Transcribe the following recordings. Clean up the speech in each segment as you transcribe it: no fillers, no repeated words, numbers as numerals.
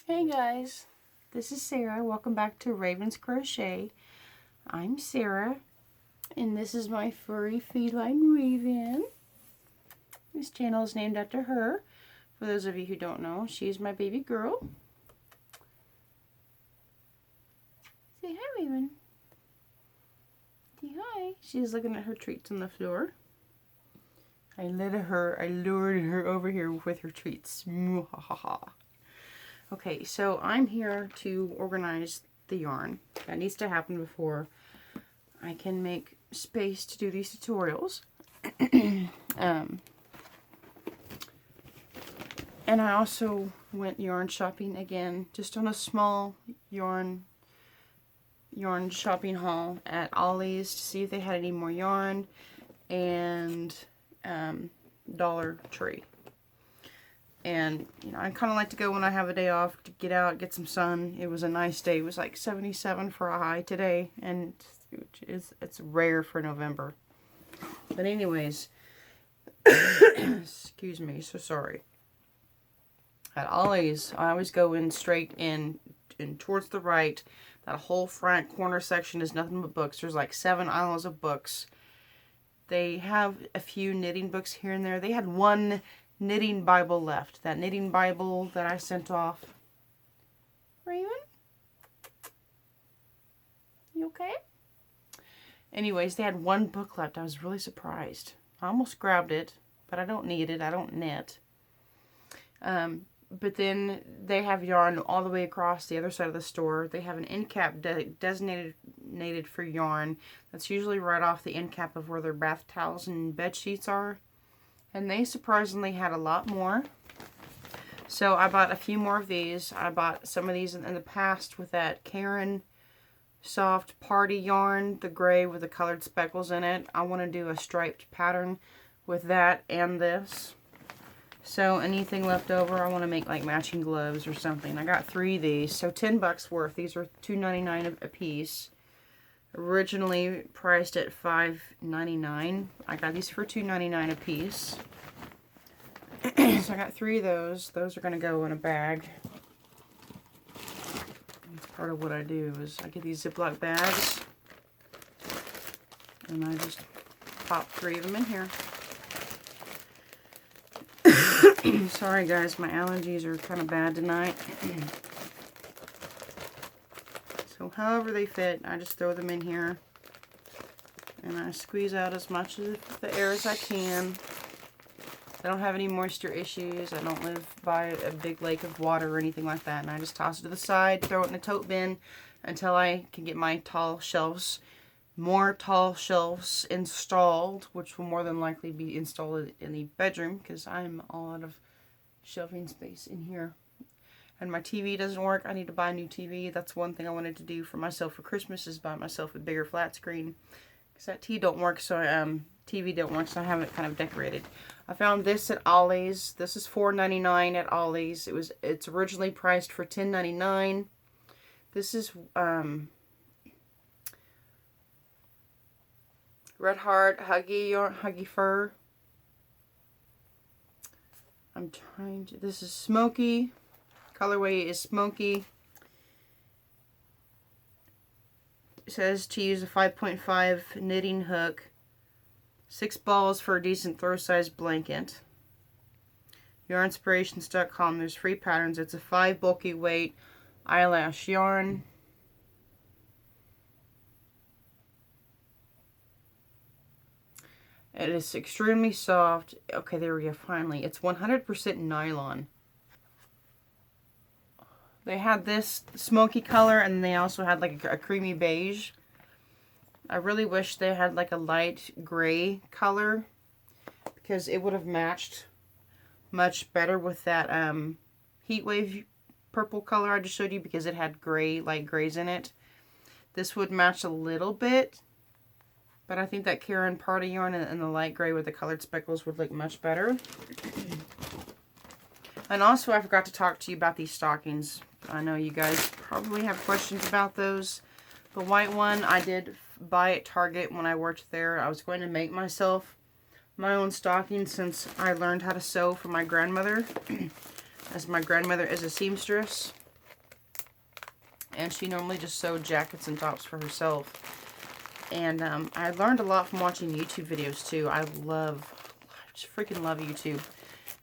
Hey guys, this is Sarah. Welcome back to Raven's Crochet. I'm Sarah, and this is my furry feline Raven. This channel is named after her. For those of you who don't know, she's my baby girl. Say hi, Raven. Say hi. She's looking at her treats on the floor. I lured her over here with her treats. Okay, so I'm here to organize the yarn. That needs to happen before I can make space to do these tutorials. And I also went yarn shopping again, just on a small yarn shopping haul at Ollie's to see if they had any more yarn, and Dollar Tree. And, you know, I kind of like to go when I have a day off to get out, get some sun. It was a nice day. It was like 77 for a high today, and it's rare for November. But anyways, excuse me, so sorry. At Ollie's, I always go in straight in towards the right. That whole front corner section is nothing but books. There's like 7 aisles of books. They have a few knitting books here and there. They had one knitting Bible left. That knitting Bible that I sent off. Raven? You okay? Anyways, they had one book left. I was really surprised. I almost grabbed it, but I don't need it. I don't knit. But then they have yarn all the way across the other side of the store. They have an end cap designated for yarn. That's usually right off the end cap of where their bath towels and bed sheets are. And they surprisingly had a lot more. So I bought a few more of these. I bought some of these in the past with that Karen soft party yarn, the gray with the colored speckles in it. I want to do a striped pattern with that and this. So anything left over, I want to make like matching gloves or something. I got 3 of these, so 10 bucks worth. These are $2.99 a piece. Originally priced at $5.99. I got these for $2.99 a piece. So I got 3 of those. Those are going to go in a bag. Part of what I do is I get these Ziploc bags, and I just pop 3 of them in here. Sorry guys, my allergies are kind of bad tonight. So however they fit, I just throw them in here. And I squeeze out as much of the air as I can. I don't have any moisture issues. I don't live by a big lake of water or anything like that. And I just toss it to the side, throw it in a tote bin until I can get my tall shelves. More tall shelves installed, which will more than likely be installed in the bedroom because I'm all out of shelving space in here. And my TV doesn't work. I need to buy a new TV. That's one thing I wanted to do for myself for Christmas, is buy myself a bigger flat screen, because that TV don't work, so I have it kind of decorated. I found this at Ollie's. This is $4.99 at Ollie's. It's originally priced for $10.99. This is Red Heart Huggy Fur. This is Smoky. Colorway is Smoky. It says to use a 5.5 knitting hook. 6 balls for a decent throw size blanket. Yarnspirations.com. There's free patterns. It's a 5 bulky weight eyelash yarn. It is extremely soft. Okay, there we go, finally. It's 100% nylon. They had this smoky color, and they also had like a creamy beige. I really wish they had like a light gray color, because it would have matched much better with that heat wave purple color I just showed you, because it had gray, light grays in it. This would match a little bit. But I think that Karen party yarn and the light gray with the colored speckles would look much better. And also, I forgot to talk to you about these stockings. I know you guys probably have questions about those. The white one I did buy at Target when I worked there. I was going to make myself my own stocking since I learned how to sew from my grandmother, as my grandmother is a seamstress. and she normally just sewed jackets and tops for herself. And I learned a lot from watching YouTube videos too. I just freaking love YouTube.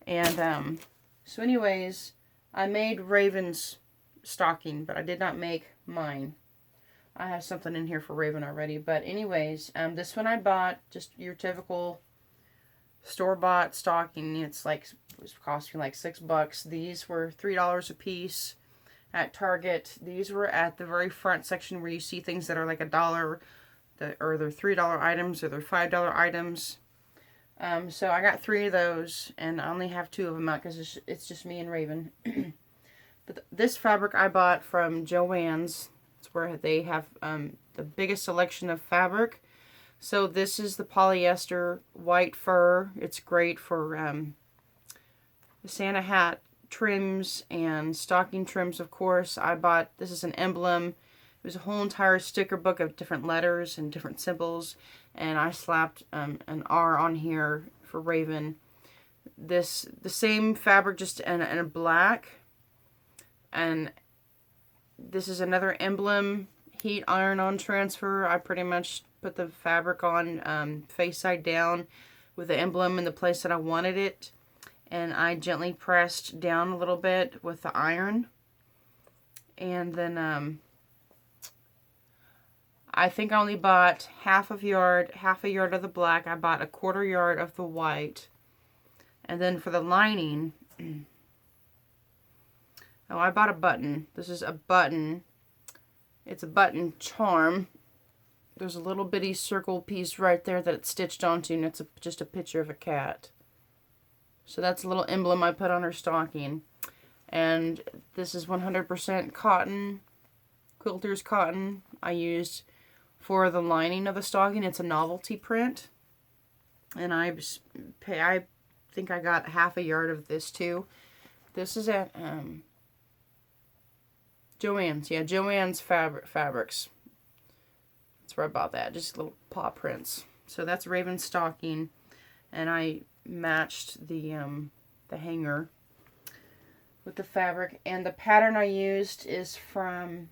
And so anyways, I made Raven's stocking, but I did not make mine. I have something in here for Raven already. But anyways, this one I bought, just your typical store-bought stocking. It was costing like $6. These were $3 a piece at Target. These were at the very front section where you see things that are like $1, or they're $3 items, or they're $5 items. So I got 3 of those, and I only have 2 of them out because it's just me and Raven. But this fabric I bought from Joann's. It's where they have the biggest selection of fabric. So this is the polyester white fur. It's great for Santa hat trims and stocking trims, of course. I bought, this is an emblem. It was a whole entire sticker book of different letters and different symbols. And I slapped an R on here for Raven. The same fabric, just in a black. And this is another emblem heat iron-on transfer. I pretty much put the fabric on face side down with the emblem in the place that I wanted it. And I gently pressed down a little bit with the iron. And then I think I only bought half a yard of the black. I bought a 1/4 yard of the white. And then for the lining, oh, I bought a button. This is a button. It's a button charm. There's a little bitty circle piece right there that it's stitched onto, and it's just a picture of a cat. So that's a little emblem I put on her stocking. And this is 100% cotton, quilter's cotton I used for the lining of the stocking. It's a novelty print. And I think I got half a yard of this too. This is at Joann's. Yeah, Joann's Fabrics. That's where I bought that. Just little paw prints. So that's Raven's stocking. And I matched the hanger with the fabric. And the pattern I used is from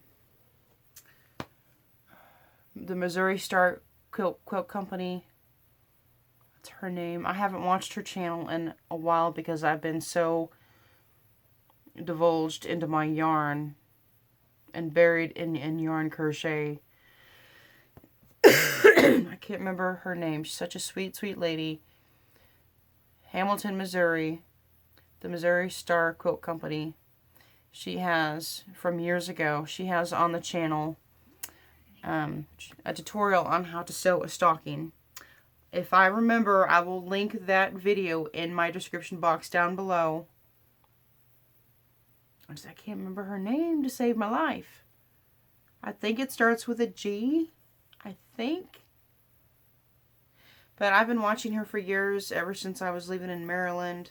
the Missouri Star Quilt Company. That's her name. I haven't watched her channel in a while because I've been so divulged into my yarn and buried in yarn crochet. I can't remember her name. She's such a sweet, sweet lady. Hamilton, Missouri. The Missouri Star Quilt Company. She has, from years ago, she has on the channel a tutorial on how to sew a stocking. If I remember, I will link that video in my description box down below. I can't remember her name to save my life. I think it starts with a G. I think. But I've been watching her for years, ever since I was living in Maryland.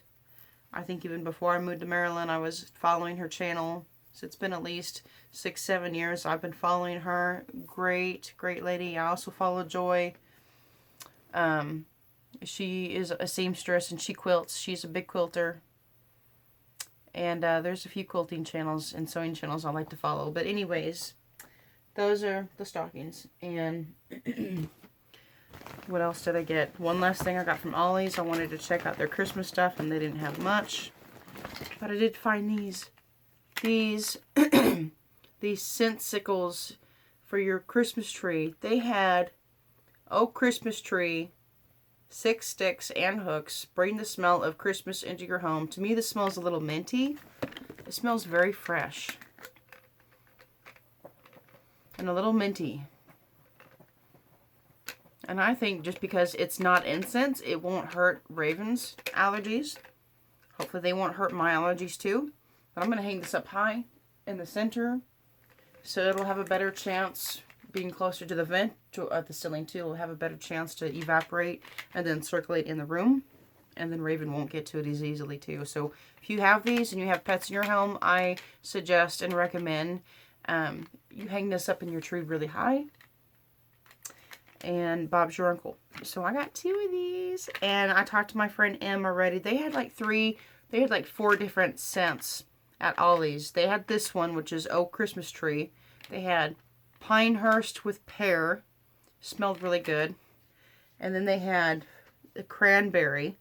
I think even before I moved to Maryland, I was following her channel. So it's been at least 6-7 years I've been following her. Great, great lady. I also follow Joy. She is a seamstress and she quilts. She's a big quilter. And there's a few quilting channels and sewing channels I like to follow. But anyways, those are the stockings. And what else did I get? One last thing I got from Ollie's. I wanted to check out their Christmas stuff and they didn't have much. But I did find these. These scent sickles for your Christmas tree. They had oak Christmas tree, 6 sticks and hooks. Bring the smell of Christmas into your home. To me, this smells a little minty. It smells very fresh. And a little minty. And I think just because it's not incense, it won't hurt Raven's allergies. Hopefully they won't hurt my allergies too. But I'm going to hang this up high in the center so it'll have a better chance, being closer to the vent, at the ceiling too, it'll have a better chance to evaporate and then circulate in the room. And then Raven won't get to it as easily too. So if you have these and you have pets in your home, I suggest and recommend you hang this up in your tree really high. And Bob's your uncle. So I got 2 of these. And I talked to my friend Em already. They had like 4 different scents at Ollie's. They had this one, which is Oak Christmas Tree. They had Pinehurst with pear. Smelled really good. And then they had the cranberry.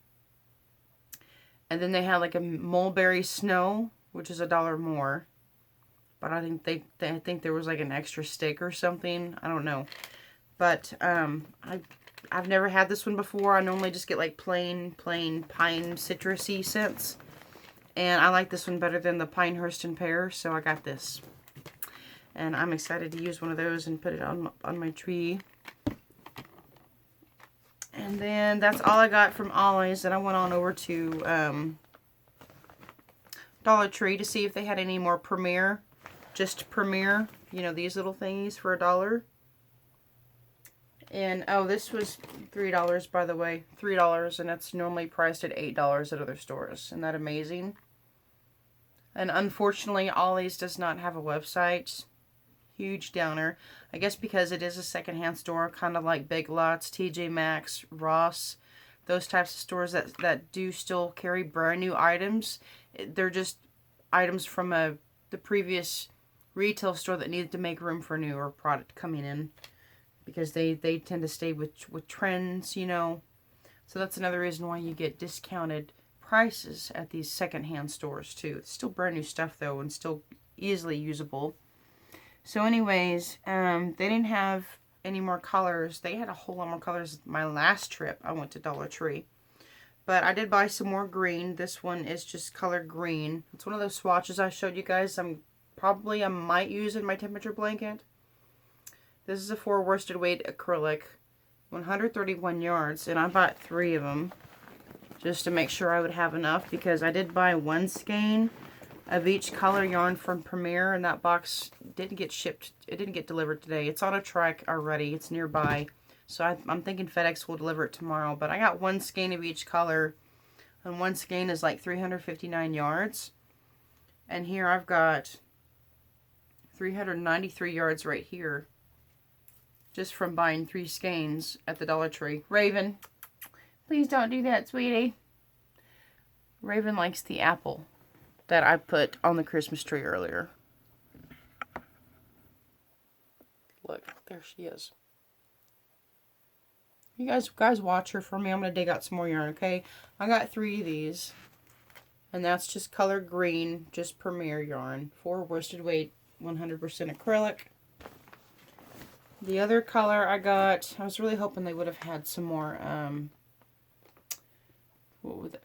And then they had like a mulberry snow, which is $1 more. But I think there was like an extra stick or something. I don't know. But I've never had this one before. I normally just get like plain pine citrusy scents. And I like this one better than the Pinehurst and pear, so I got this. And I'm excited to use one of those and put it on my tree. And then that's all I got from Ollie's. And I went on over to Dollar Tree to see if they had any more Premier. Just Premier. You know, these little thingies for $1. And, oh, this was $3, by the way. $3, and it's normally priced at $8 at other stores. Isn't that amazing? And unfortunately, Ollie's does not have a website. Huge downer. I guess because it is a secondhand store, kind of like Big Lots, TJ Maxx, Ross. Those types of stores that do still carry brand new items. They're just items from the previous retail store that needed to make room for newer product coming in. Because they tend to stay with trends, you know. So that's another reason why you get discounted prices at these secondhand stores too. It's still brand new stuff though, and still easily usable. So anyways, they didn't have any more colors. They had a whole lot more colors my last trip. I went to Dollar Tree. But I did buy some more green. This one is just color green. It's one of those swatches I showed you guys. I might use in my temperature blanket. This is a 4 worsted weight acrylic, 131 yards, and I bought 3 of them just to make sure I would have enough, because I did buy 1 skein of each color yarn from Premier, and that box didn't get shipped. It didn't get delivered today. It's on a truck already. It's nearby, so I'm thinking FedEx will deliver it tomorrow. But I got 1 skein of each color, and 1 skein is like 359 yards, and here I've got 393 yards right here. Just from buying 3 skeins at the Dollar Tree. Raven, please don't do that, sweetie. Raven likes the apple that I put on the Christmas tree earlier. Look, there she is. You guys watch her for me. I'm going to dig out some more yarn, okay? I got 3 of these. And that's just color green, just Premier yarn. 4 worsted weight, 100% acrylic. The other color I got, I was really hoping they would have had some more, what was it?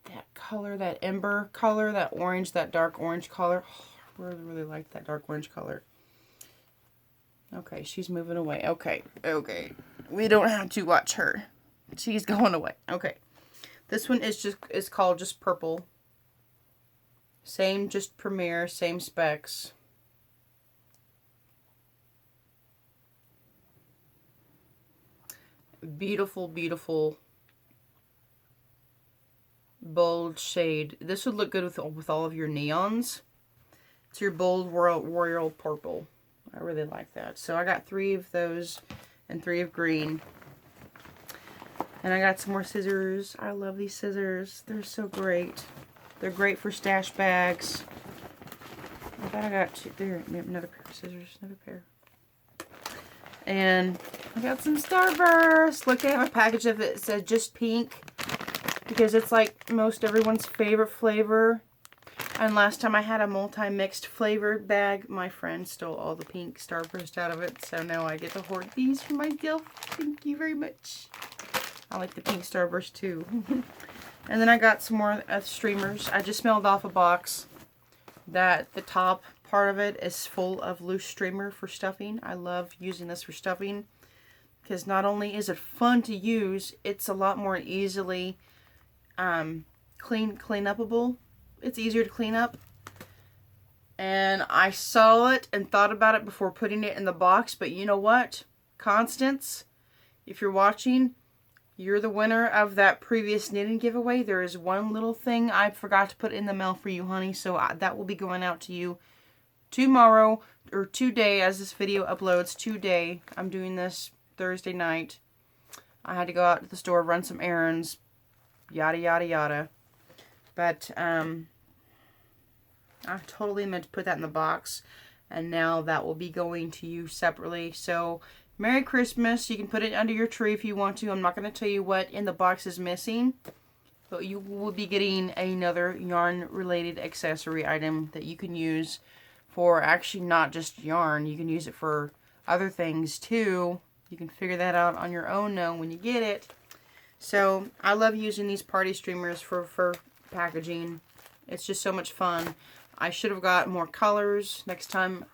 That color, that ember color, that orange, that dark orange color. Oh, I really, really like that dark orange color. Okay, she's moving away. Okay. We don't have to watch her. She's going away. Okay. This one is called just purple. Same, just Premier, same specs. Beautiful, beautiful bold shade. This would look good with all of your neons. It's your bold royal purple. I really like that. So I got 3 of those and 3 of green. And I got some more scissors. I love these scissors. They're so great. They're great for stash bags. I thought I got 2. There, another pair of scissors. Another pair. And I got some Starburst. Look, they have a package of it. It said just pink, because it's like most everyone's favorite flavor. And last time I had a multi-mixed flavor bag, my friend stole all the pink Starburst out of it. So now I get to hoard these for myself. Thank you very much. I like the pink Starburst too. And then I got some more streamers. I just mailed off a box that the top part of it is full of loose streamer for stuffing. I love using this for stuffing because not only is it fun to use, it's a lot more easily clean-upable. It's easier to clean up. And I saw it and thought about it before putting it in the box, but you know what? Constance, if you're watching, you're the winner of that previous knitting giveaway. There is one little thing I forgot to put in the mail for you, honey, so that will be going out to you tomorrow, or today, as this video uploads. Today, I'm doing this Thursday night. I had to go out to the store, run some errands, yada yada yada. But I totally meant to put that in the box. and now that will be going to you separately. So Merry Christmas. You can put it under your tree if you want to. I'm not going to tell you what in the box is missing, but you will be getting another yarn related accessory item that you can use for actually not just yarn. You can use it for other things too. You can figure that out on your own now when you get it. So I love using these party streamers for packaging. It's just so much fun. I should have got more colors. Next time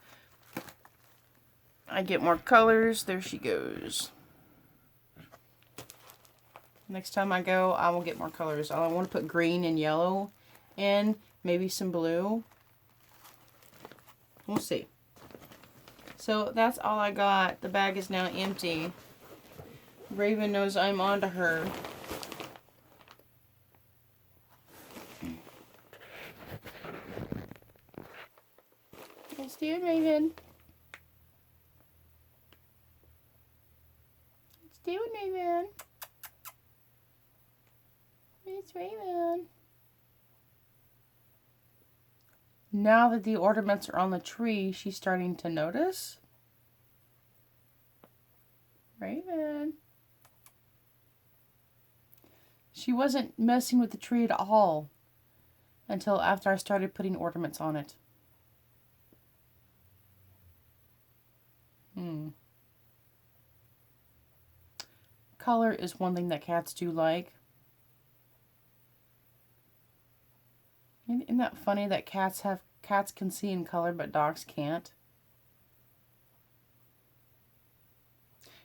I get more colors, there she goes. Next time I go, I will get more colors. I want to put green and yellow in, maybe some blue. We'll see. So that's all I got. The bag is now empty. Raven knows I'm onto her. Let's do it, Raven. Let's do it, Raven. It's Raven. Now that the ornaments are on the tree, she's starting to notice. Raven. She wasn't messing with the tree at all until after I started putting ornaments on it. Color is one thing that cats do like. Isn't that funny that cats can see in color but dogs can't?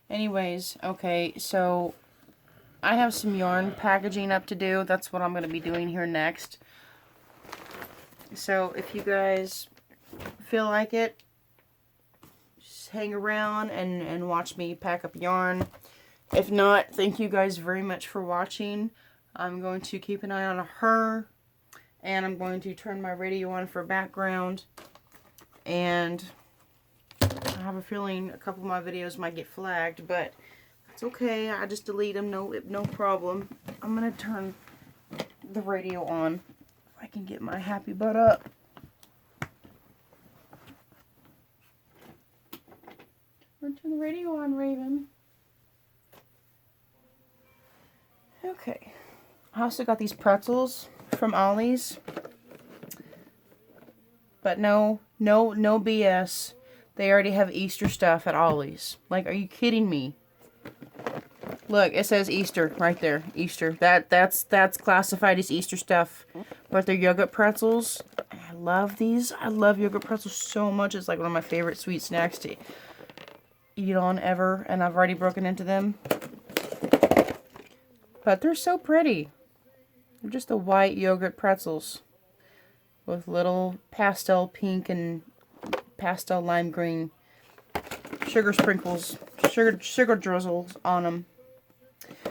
Anyways, okay, so I have some yarn packaging up to do. That's what I'm going to be doing here next. So if you guys feel like it, just hang around and watch me pack up yarn. If not, thank you guys very much for watching. I'm going to keep an eye on her, and I'm going to turn my radio on for background. And I have a feeling a couple of my videos might get flagged, but it's okay. I just delete them, no problem. I'm going to turn the radio on if I can get my happy butt up. I'm going to turn the radio on, Raven. Okay. I also got these pretzels from Ollie's. But no BS. They already have Easter stuff at Ollie's. Like, are you kidding me? Look, it says Easter right there. Easter. That's classified as Easter stuff. But they're yogurt pretzels. I love these. I love yogurt pretzels so much. It's like one of my favorite sweet snacks to eat on ever. And I've already broken into them. But they're so pretty. They're just the white yogurt pretzels with little pastel pink and pastel lime green sugar sprinkles, sugar drizzles on them.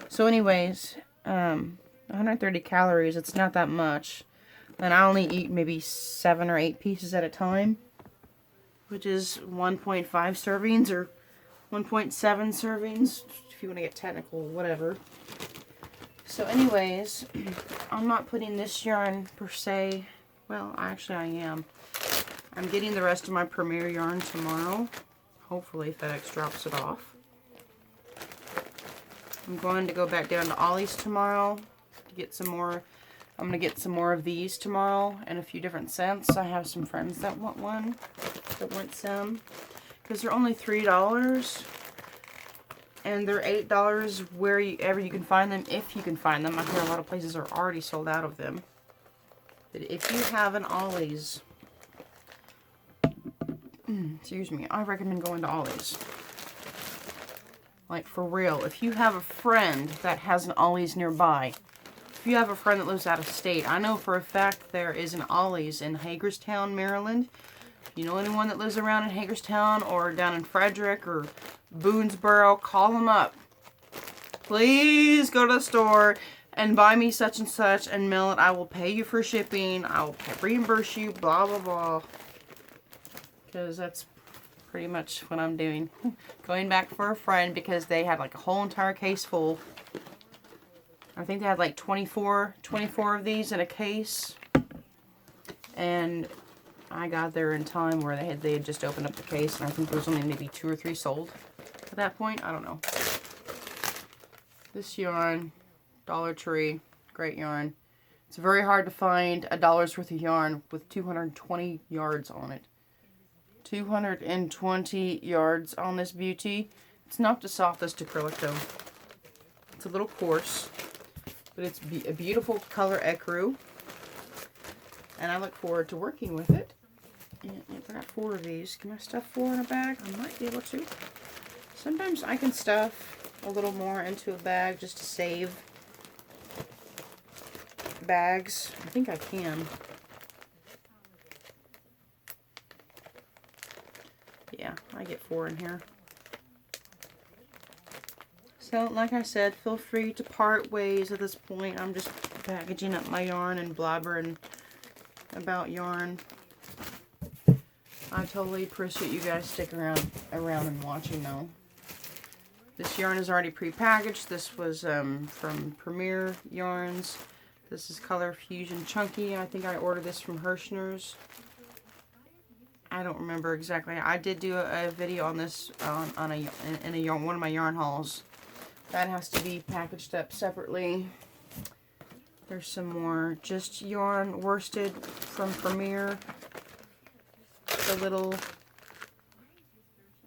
So anyways, 130 calories, it's not that much. And I only eat maybe 7 or 8 pieces at a time, which is 1.5 servings or 1.7 servings, if you want to get technical, whatever. So anyways, I'm not putting this yarn per se. Well, actually I am. I'm getting the rest of my Premier yarn tomorrow. Hopefully FedEx drops it off. I'm going to go back down to Ollie's tomorrow to get some more. I'm going to get some more of these tomorrow in a few different scents. I have some friends that want one, that want some. Because they're only $3. And they're $8 wherever you can find them, if you can find them. I hear a lot of places are already sold out of them. But if you have an Ollie's, excuse me, I recommend going to Ollie's. Like, for real. If you have a friend that has an Ollie's nearby, if you have a friend that lives out of state, I know for a fact there is an Ollie's in Hagerstown, Maryland. If you know anyone that lives around in Hagerstown or down in Frederick or Boonesboro, call them up. Please go to the store and buy me such and such and mail it. I will pay you for shipping. I will reimburse you, blah, blah, blah. Because that's pretty much what I'm doing. Going back for a friend because they had like a whole entire case full. I think they had like 24 of these in a case. And I got there in time where they had just opened up the case, and I think there was only maybe 2 or 3 sold at that point. I don't know. This yarn, Dollar Tree, great yarn. It's very hard to find a dollar's worth of yarn with 220 yards on it. 220 yards on this beauty. It's not the softest acrylic though. It's a little coarse, but it's a beautiful color ecru. And I look forward to working with it. And I got 4 of these. Can I stuff 4 in a bag? I might be able to. Sometimes I can stuff a little more into a bag just to save bags. I think I can. Yeah, I get 4 in here. So, like I said, feel free to part ways at this point. I'm just packaging up my yarn and blabbering about yarn. I totally appreciate you guys sticking around and watching though. This yarn is already pre-packaged. This was from Premier Yarns. This is Color Fusion Chunky. I think I ordered this from Hirschner's. I don't remember exactly. I did do a video on this in a yarn, one of my yarn hauls. That has to be packaged up separately. There's some more just yarn worsted from Premier. The little,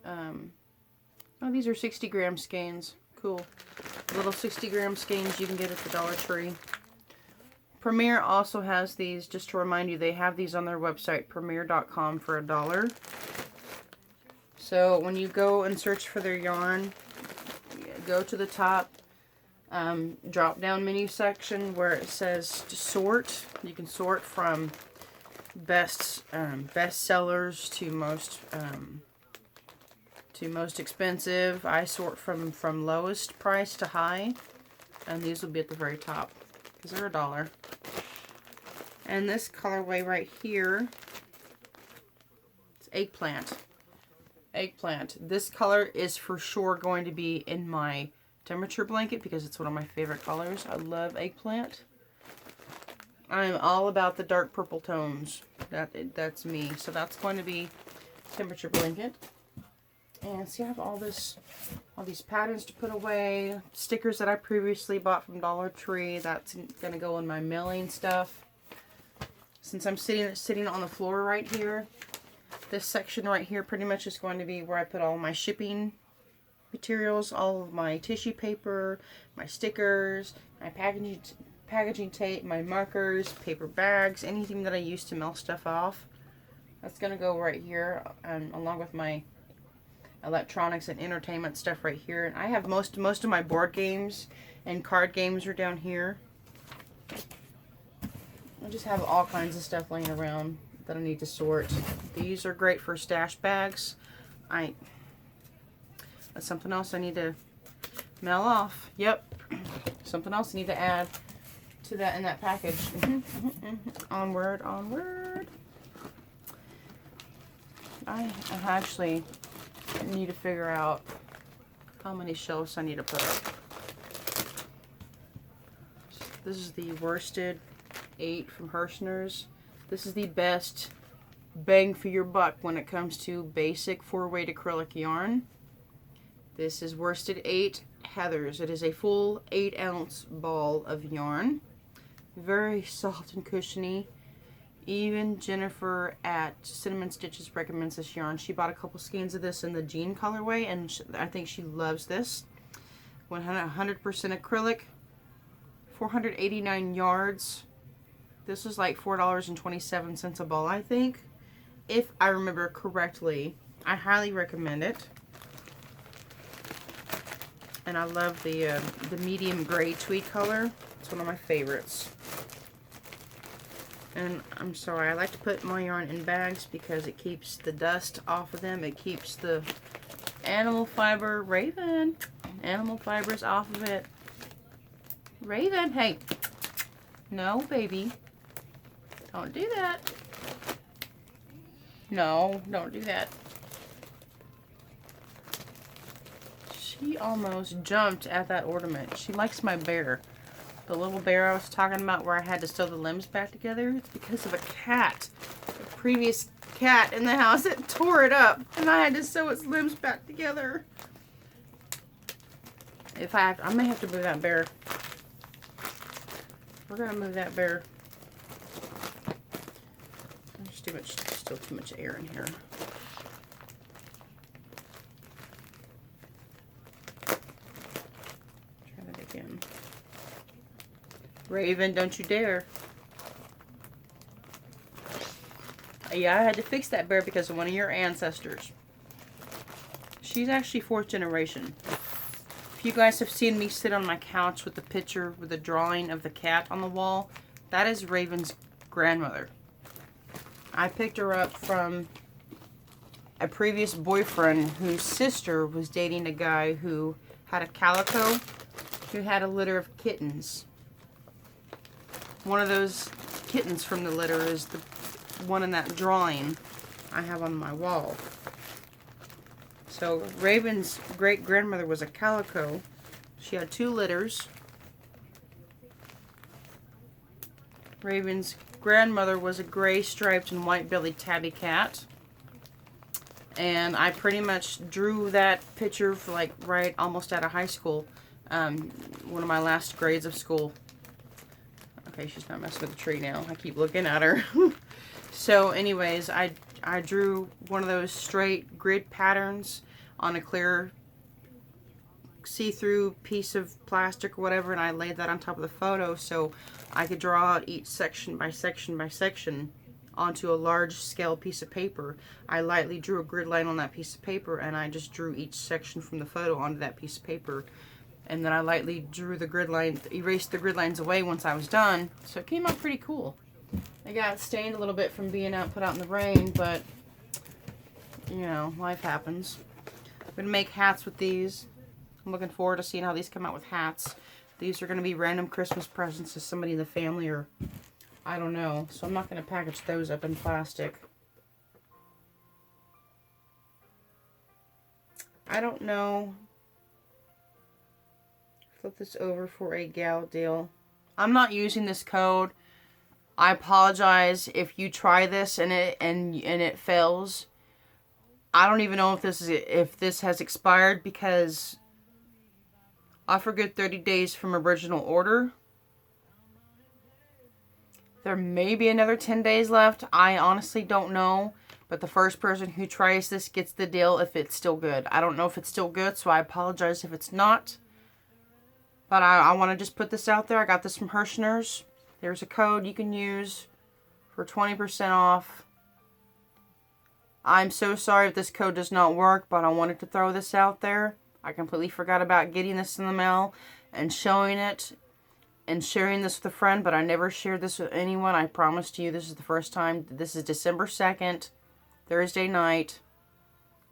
oh, these are 60-gram skeins. Cool. Little 60-gram skeins you can get at the Dollar Tree. Premier also has these, just to remind you, they have these on their website, premier.com, for $1. So when you go and search for their yarn, go to the top drop down menu section where it says to sort. You can sort from best sellers to most expensive. I sort from lowest price to high, and these will be at the very top because they're $1. And this colorway right here, it's eggplant. This color is for sure going to be in my temperature blanket because it's one of my favorite colors. I love eggplant. I'm all about the dark purple tones. That's me. So that's going to be temperature blanket. And see, I have all these patterns to put away. Stickers that I previously bought from Dollar Tree. That's going to go in my mailing stuff. Since I'm sitting on the floor right here, this section right here pretty much is going to be where I put all my shipping materials, all of my tissue paper, my stickers, my packaging tape, my markers, paper bags, anything that I use to mail stuff off. That's going to go right here, along with my electronics and entertainment stuff right here. And I have most of my board games and card games are down here. I just have all kinds of stuff laying around that I need to sort. These are great for stash bags. That's something else I need to mail off. Yep. Something else I need to add to that in that package. Onward, onward. I actually need to figure out how many shelves I need to put up. This is the worsted 8 from Hirschner's. This is the best bang for your buck when it comes to basic 4-weight acrylic yarn. This is worsted 8 Heathers. It is a full 8-ounce ball of yarn. Very soft and cushiony. Even Jennifer at Cinnamon Stitches recommends this yarn. She bought a couple skeins of this in the jean colorway, and I think she loves this. 100% acrylic, 489 yards. This is like $4.27 a ball, I think, if I remember correctly. I highly recommend it. And I love the medium gray tweed color. It's one of my favorites. And I'm sorry, I like to put my yarn in bags because it keeps the dust off of them. It keeps the animal fiber, Raven, animal fibers off of it. Raven, hey. No, baby. Don't do that. No, don't do that. She almost jumped at that ornament. She likes my bear. The little bear I was talking about where I had to sew the limbs back together. It's because of a cat. A previous cat in the house that tore it up, and I had to sew its limbs back together. If I may have to move that bear. We're gonna move that bear. There's too much, still too much air in here. Try that again. Raven, don't you dare. Yeah, I had to fix that bear because of one of your ancestors. She's actually 4th generation. If you guys have seen me sit on my couch with the picture with the drawing of the cat on the wall, that is Raven's grandmother. I picked her up from a previous boyfriend whose sister was dating a guy who had a calico who had a litter of kittens. One of those kittens from the litter is the one in that drawing I have on my wall. So Raven's great-grandmother was a calico. She had 2 litters. Raven's grandmother was a gray striped and white bellied tabby cat. And I pretty much drew that picture for like right almost out of high school. One of my last grades of school. Okay, she's not messing with the tree now. I keep looking at her. So anyways, I drew one of those straight grid patterns on a clear see-through piece of plastic or whatever, and I laid that on top of the photo so I could draw out each section by section by section onto a large scale piece of paper. I lightly drew a grid line on that piece of paper, and I just drew each section from the photo onto that piece of paper. And then I lightly drew the grid line, erased the grid lines away once I was done. So it came out pretty cool. It got stained a little bit from being put out in the rain, but you know, life happens. I'm going to make hats with these. I'm looking forward to seeing how these come out with hats. These are going to be random Christmas presents to somebody in the family, or I don't know. So I'm not going to package those up in plastic. I don't know. Flip this over for a gal deal. I'm not using this code. I apologize if you try this and it fails. I don't even know if this has expired because I forget 30 days from original order. There may be another 10 days left. I honestly don't know. But the first person who tries this gets the deal if it's still good. I don't know if it's still good, so I apologize if it's not. But I want to just put this out there. I got this from Hirschner's. There's a code you can use for 20% off. I'm so sorry if this code does not work, but I wanted to throw this out there. I completely forgot about getting this in the mail and showing it and sharing this with a friend, but I never shared this with anyone. I promise to you this is the first time. This is December 2nd, Thursday night,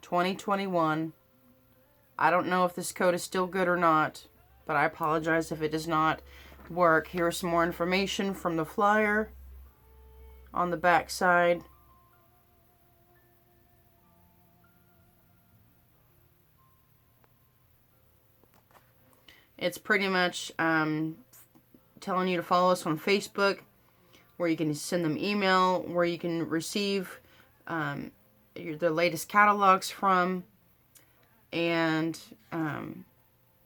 2021. I don't know if this code is still good or not, but I apologize if it does not work. Here's some more information from the flyer on the back side. It's pretty much telling you to follow us on Facebook, where you can send them email, where you can receive the latest catalogs from, and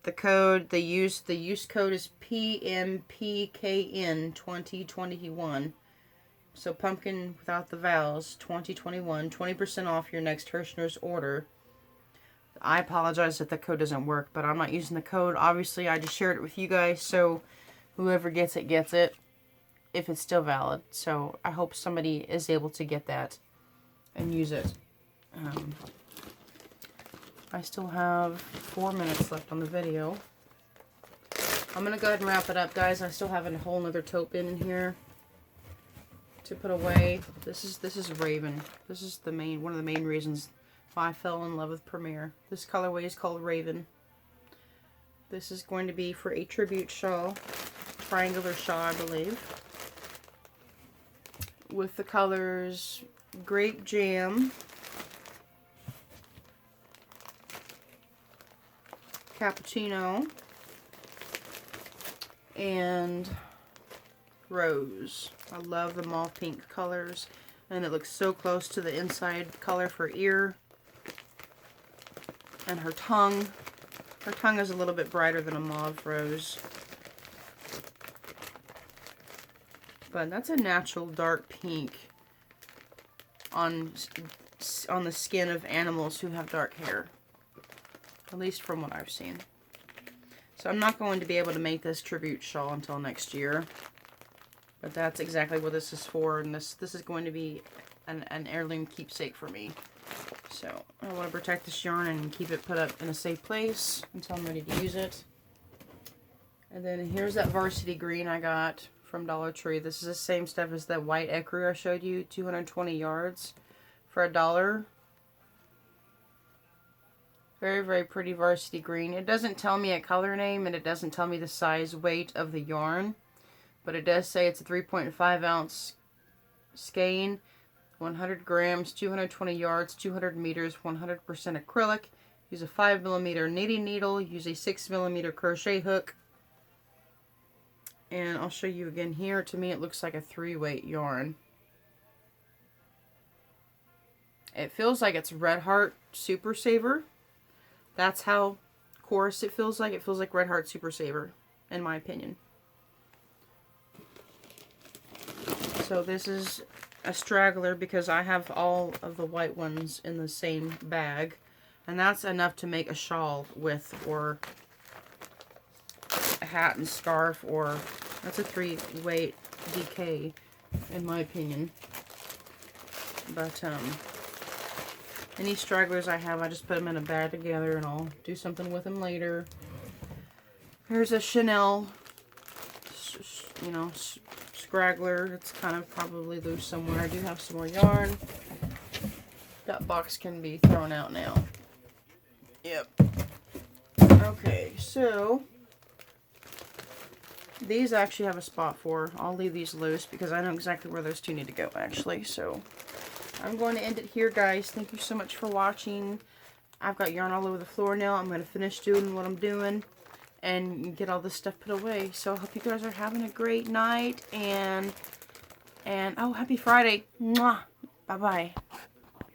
the code, the use code is PMPKN 2021. So pumpkin without the vowels, 2021, 20% off your next Hirschner's order. I apologize if the code doesn't work, but I'm not using the code. Obviously, I just shared it with you guys, so whoever gets it, if it's still valid. So I hope somebody is able to get that and use it. I still have 4 minutes left on the video. I'm going to go ahead and wrap it up, guys. I still have a whole nother taupe in here to put away. This is Raven. This is one of the main reasons why I fell in love with Premier. This colorway is called Raven. This is going to be for a tribute shawl, triangular shawl, I believe, with the colors Grape Jam, Cappuccino, and Rose. I love the mauve pink colors. And it looks so close to the inside color for ear. And her tongue. Her tongue is a little bit brighter than a mauve rose. But that's a natural dark pink on the skin of animals who have dark hair. At least from what I've seen. So I'm not going to be able to make this tribute shawl until next year. But that's exactly what this is for. And this is going to be an heirloom keepsake for me. So I want to protect this yarn and keep it put up in a safe place until I'm ready to use it. And then here's that varsity green I got from Dollar Tree. This is the same stuff as that white ecru I showed you, 220 yards for $1. Very, very pretty varsity green. It doesn't tell me a color name and it doesn't tell me the size weight of the yarn, but it does say it's a 3.5 ounce skein, 100 grams, 220 yards, 200 meters, 100% acrylic. Use a 5mm knitting needle. Use a 6mm crochet hook. And I'll show you again here. To me, it looks like a 3-weight yarn. It feels like it's Red Heart Super Saver. That's how coarse it feels like. It feels like Red Heart Super Saver, in my opinion. So this is a straggler because I have all of the white ones in the same bag. And that's enough to make a shawl with, or a hat and scarf, or that's a 3-weight DK, in my opinion. But any stragglers I have, I just put them in a bag together and I'll do something with them later. Here's a Chanel, you know, scraggler. It's kind of probably loose somewhere. I do have some more yarn. That box can be thrown out now. Yep. Okay, so these I actually have a spot for. I'll leave these loose because I know exactly where those two need to go, actually. So I'm going to end it here, guys. Thank you so much for watching. I've got yarn all over the floor now. I'm going to finish doing what I'm doing and get all this stuff put away. So I hope you guys are having a great night. And oh, happy Friday. Mwah. Bye-bye.